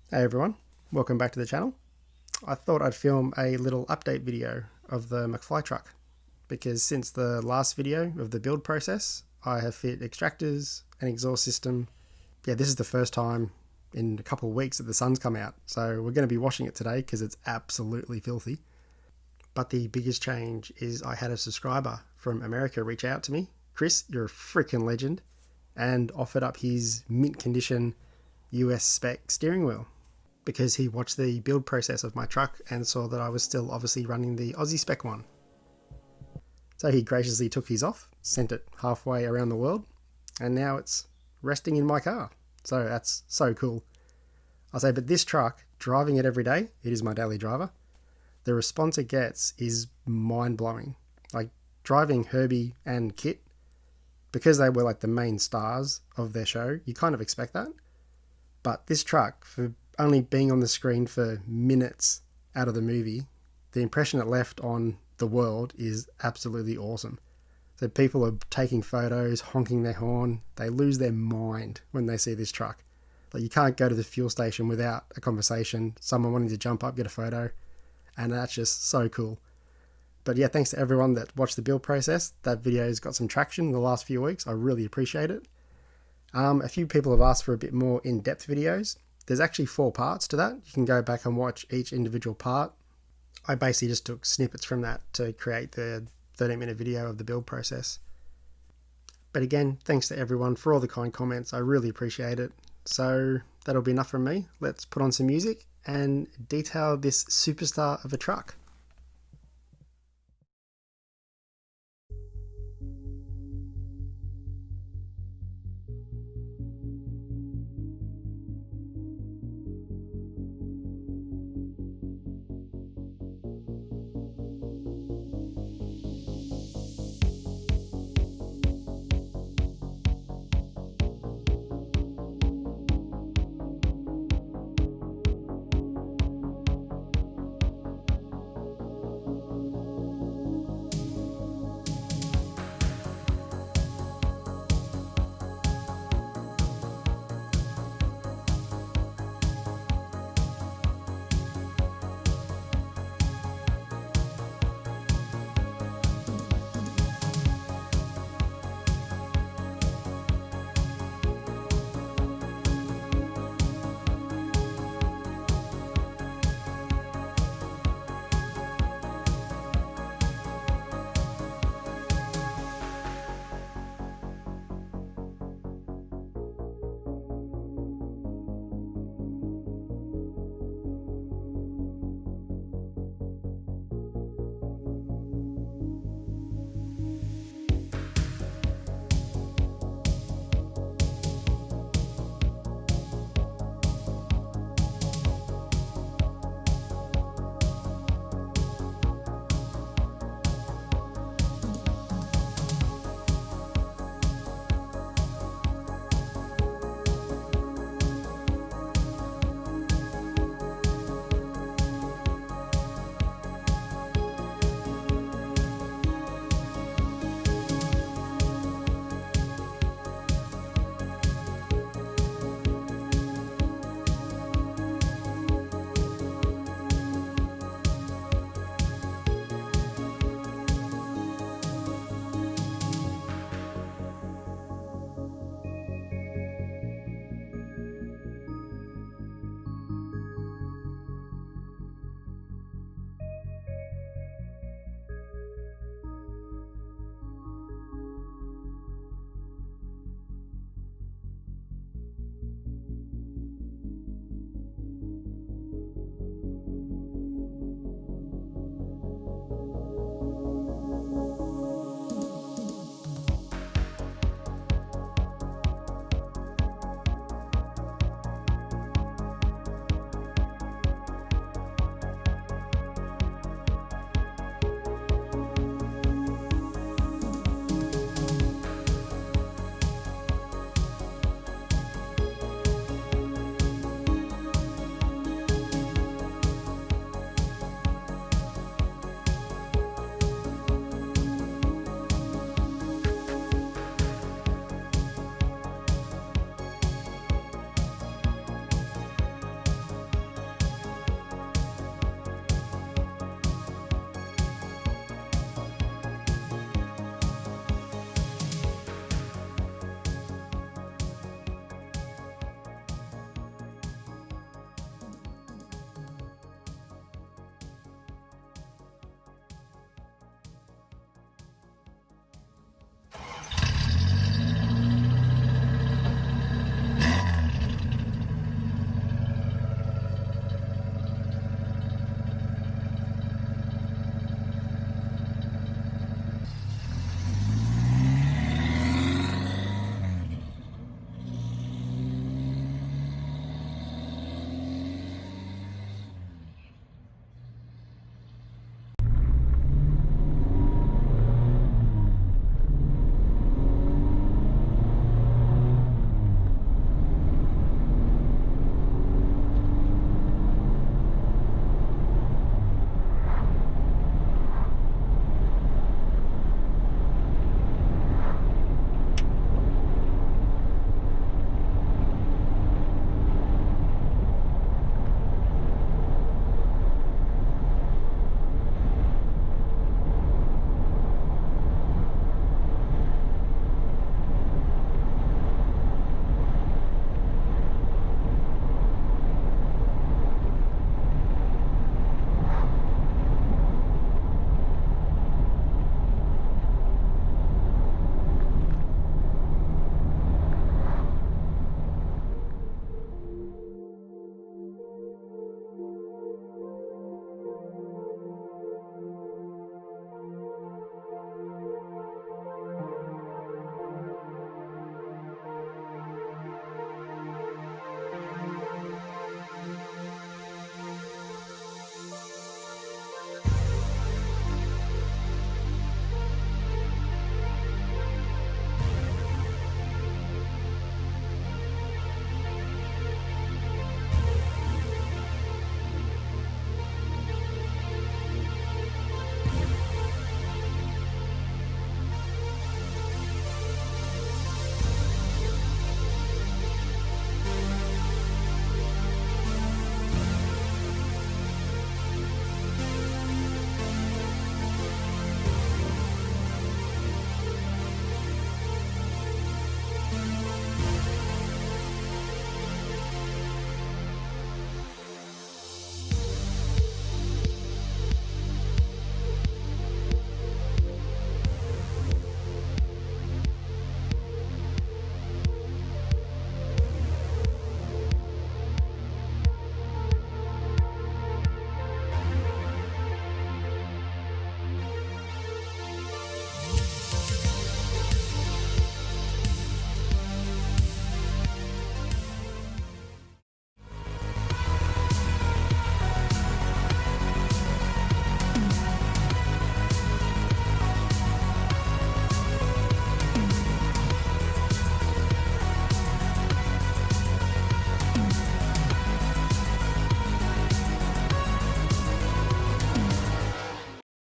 Hey everyone, welcome back to the channel. I thought I'd film a little update video of the McFly truck because since the last video of the build process, I have fit extractors, an exhaust system. Yeah, this is the first time in a couple of weeks that the sun's come out, so we're going to be washing it today because it's absolutely filthy. But the biggest change is I had a subscriber from America reach out to me. Chris, you're a freaking legend, and offered up his mint condition US spec steering wheel, because he watched the build process of my truck and saw that I was still obviously running the Aussie spec one. So he graciously took his off, sent it halfway around the world, and now it's resting in my car. So that's so cool. I'll say, but this truck, driving it every day, it is my daily driver, the response it gets is mind-blowing. Like driving Herbie and Kit, because they were like the main stars of their show, you kind of expect that. But this truck, for only being on the screen for minutes out of the movie, the impression it left on the world is absolutely awesome. So people are taking photos, honking their horn. They lose their mind when they see this truck. Like you can't go to the fuel station without a conversation, someone wanting to jump up, get a photo, and that's just so cool. But yeah, thanks to everyone that watched the build process. That video's got some traction in the last few weeks. I really appreciate it. A few people have asked for a bit more in-depth videos. There's actually 4 parts to that. You can go back and watch each individual part. I basically just took snippets from that to create the 30-minute video of the build process. But again, thanks to everyone for all the kind comments. I really appreciate it. So that'll be enough from me. Let's put on some music and detail this superstar of a truck.